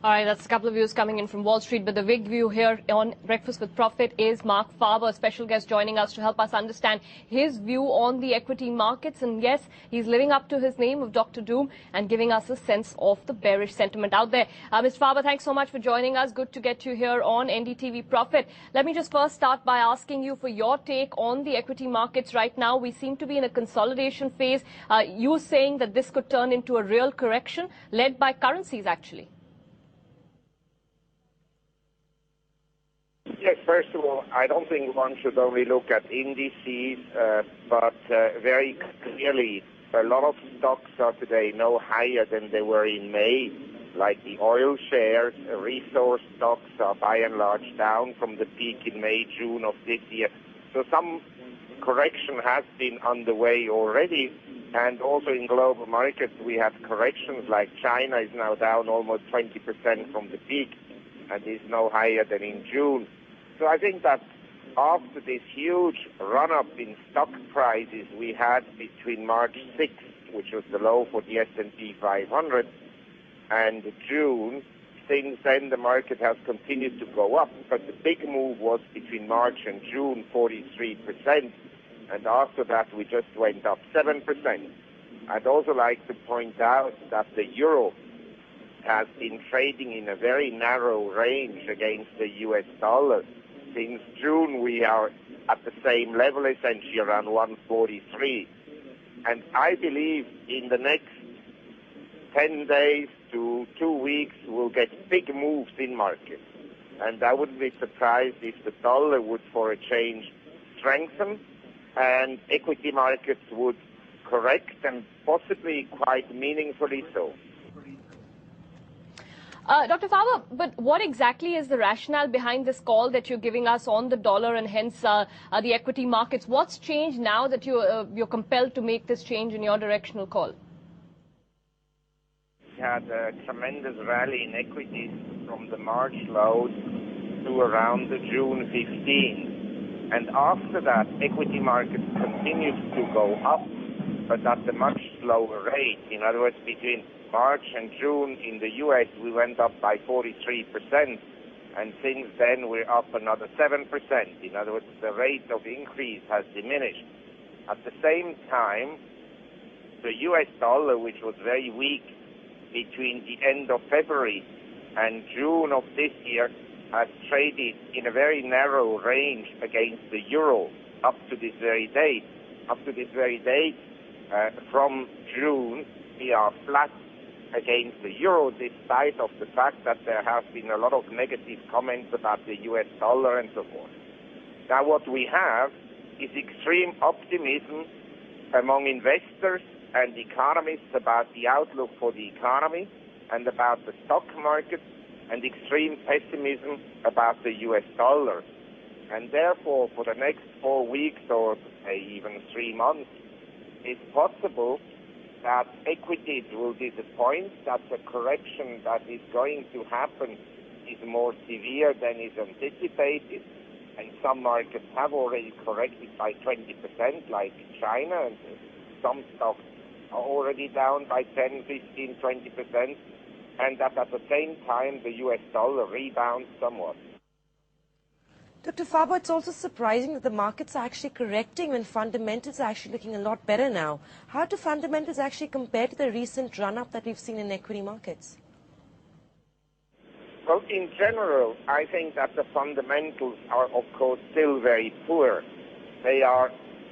All right, that's a couple of views coming in from Wall Street, but the big view here on Breakfast with Profit is Marc Faber, a special guest joining us to help us understand his view on the equity markets. And yes, he's living up to his name of Dr. Doom and giving us a sense of the bearish sentiment out there. Mr. Faber, thanks so much for joining us. Good to get you here on NDTV Profit. Let me just first start by asking you for your take on the equity markets right now. We seem to be in a consolidation phase. You saying that this could turn into a real correction led by currencies, actually. Yes, first of all, I don't think one should only look at indices, but very clearly a lot of stocks are today no higher than they were in May, like the oil shares. Resource stocks are by and large down from the peak in May, June of this year. So some correction has been underway already, and also in global markets we have corrections, like China is now down almost 20% from the peak and is no higher than in June. So I think that after this huge run-up in stock prices we had between March 6th, which was the low for the S&P 500, and June, since then the market has continued to go up. But the big move was between March and June, 43%, and after that we just went up 7%. I'd also like to point out that the euro has been trading in a very narrow range against the US dollar. Since June, we are at the same level, essentially around 143. And I believe in the next 10 days to 2 weeks, we'll get big moves in markets. And I wouldn't be surprised if the dollar would, for a change, strengthen, and equity markets would correct, and possibly quite meaningfully so. Dr. Faber, but what exactly is the rationale behind this call that you're giving us on the dollar and hence the equity markets? What's changed now that you're compelled to make this change in your directional call? We had a tremendous rally in equities from the March lows to around the June 15. And after that, equity markets continued to go up, but at a much slower rate. In other words, between March and June in the U.S., we went up by 43%, and since then we're up another 7%. In other words, the rate of increase has diminished. At the same time, the U.S. dollar, which was very weak between the end of February and June of this year, has traded in a very narrow range against the euro up to this very date. Up to this very date, from June, we are flat against the euro, despite of the fact that there have been a lot of negative comments about the US dollar and so forth. Now what we have is extreme optimism among investors and economists about the outlook for the economy and about the stock market, and extreme pessimism about the US dollar. And therefore, for the next 4 weeks or even 3 months, it's possible that equities will disappoint, that the correction that is going to happen is more severe than is anticipated, and some markets have already corrected by 20%, like China, and some stocks are already down by 10, 15, 20%, and that at the same time the US dollar rebounds somewhat. Dr. Faber, it's also surprising that the markets are actually correcting when fundamentals are actually looking a lot better now. How do fundamentals actually compare to the recent run-up that we've seen in equity markets? Well, in general, I think that the fundamentals are, of course, still very poor. They are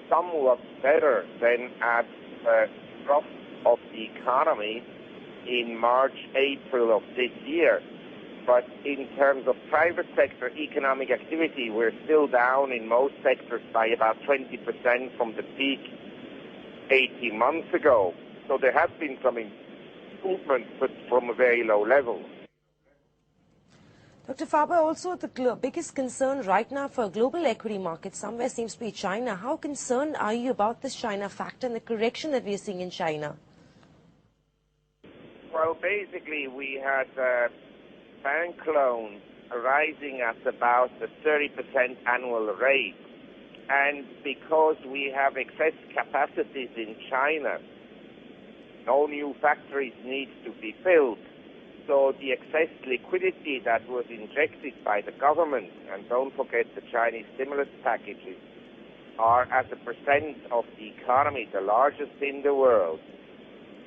somewhat better than at the trough of the economy in March, April of this year. But in terms of private sector economic activity, we're still down in most sectors by about 20% from the peak 18 months ago. So there has been some improvement, but from a very low level. Dr. Faber, also the biggest concern right now for global equity markets somewhere seems to be China. How concerned are you about this China factor and the correction that we're seeing in China? Well, basically, we had bank loans rising at about the 30% annual rate. And because we have excess capacities in China, no new factories need to be built. so the excess liquidity that was injected by the government, and don't forget the Chinese stimulus packages, are as a percent of the economy the largest in the world.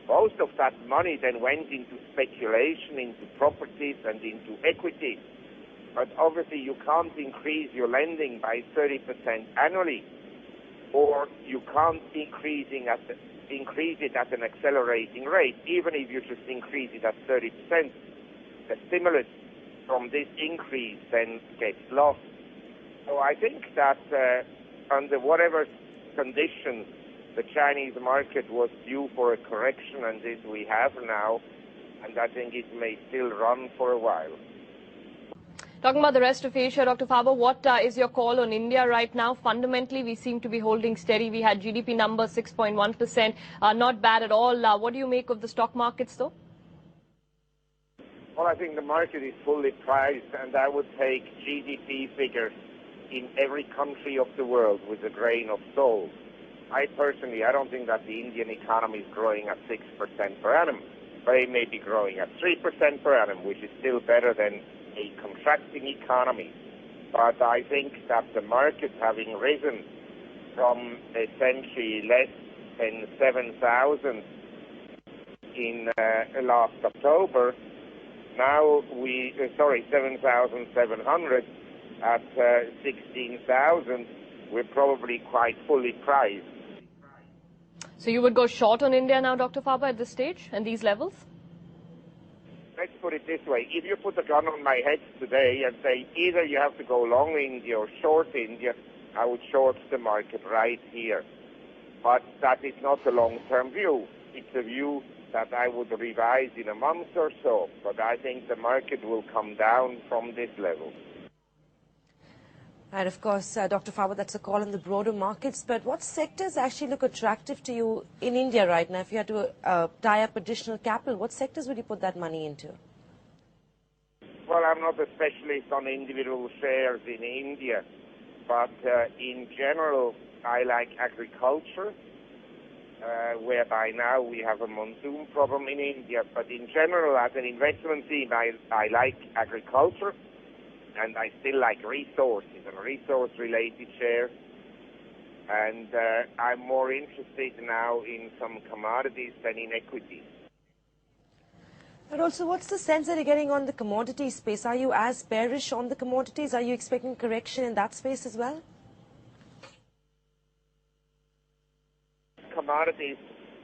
Most of that money then went into speculation, into properties, and into equities. But obviously you can't increase your lending by 30% annually, or you can't increase it at an accelerating rate. Even if you just increase it at 30%, the stimulus from this increase then gets lost. So I think that under whatever conditions, the Chinese market was due for a correction, and this we have now, and I think it may still run for a while. Talking about the rest of Asia, Dr. Faber, what is your call on India right now? Fundamentally, we seem to be holding steady. We had GDP numbers 6.1%, not bad at all. What do you make of the stock markets, though? Well, I think the market is fully priced, and I would take GDP figures in every country of the world with a grain of salt. I don't think that the Indian economy is growing at 6% per annum, but it may be growing at 3% per annum, which is still better than a contracting economy. But I think that the market, having risen from essentially less than 7,000 in last October, now 7,700 at 16,000, we're probably quite fully priced. So you would go short on India now, Dr. Faber, at this stage and these levels? Let's put it this way. If you put a gun on my head today and say either you have to go long India or short India, I would short the market right here. But that is not a long-term view. It's a view that I would revise in a month or so. But I think the market will come down from this level. And of course, Dr. Faber, that's a call on the broader markets. But what sectors actually look attractive to you in India right now? If you had to tie up additional capital, what sectors would you put that money into? Well, I'm not a specialist on individual shares in India. But in general, I like agriculture, whereby now we have a monsoon problem in India. But in general, as an investment team, I like agriculture. And I still like resources and resource-related shares. And I'm more interested now in some commodities than in equities. And also, what's the sense that you're getting on the commodity space? Are you as bearish on the commodities? Are you expecting correction in that space as well? Commodities,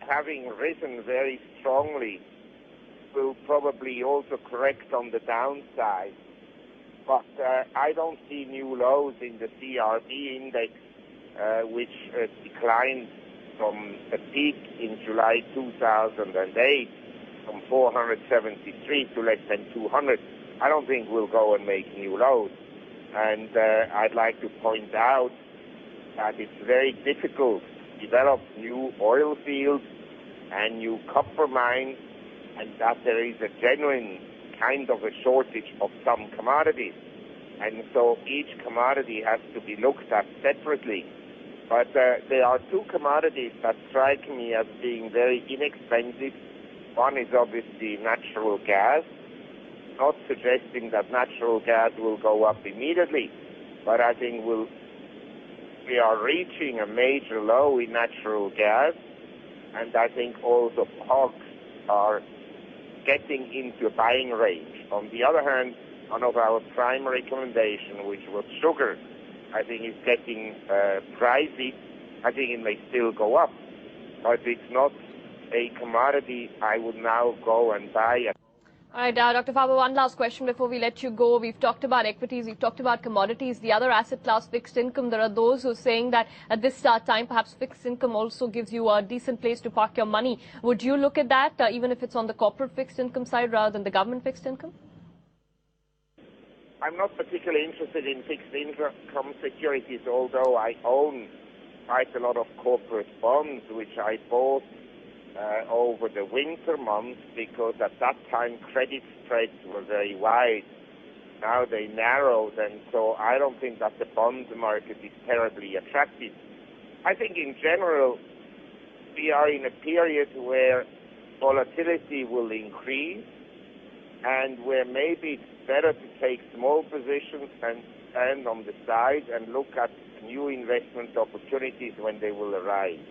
having risen very strongly, will probably also correct on the downside. But I don't see new lows in the CRB index, which declined from a peak in July 2008 from 473 to less than 200. I don't think we'll go and make new lows. And I'd like to point out that it's very difficult to develop new oil fields and new copper mines, and that there is a genuine kind of a shortage of some commodities. And so each commodity has to be looked at separately. But there are two commodities that strike me as being very inexpensive. One is obviously natural gas. Not suggesting that natural gas will go up immediately, but I think we are reaching a major low in natural gas, and I think also hogs are getting into a buying range. On the other hand, one of our prime recommendations, which was sugar, I think is getting pricey. I think it may still go up, but it's not a commodity I would now go and buy. All right, Dr. Faber, one last question before we let you go. We've talked about equities, we've talked about commodities, the other asset class, fixed income. There are those who are saying that at this time, perhaps fixed income also gives you a decent place to park your money. Would you look at that, even if it's on the corporate fixed income side rather than the government fixed income? I'm not particularly interested in fixed income securities, although I own quite a lot of corporate bonds, which I bought over the winter months, because at that time credit spreads were very wide. Now they narrowed, and so I don't think that the bond market is terribly attractive. I think in general we are in a period where volatility will increase, and where maybe it's better to take small positions and stand on the side and look at new investment opportunities when they will arise.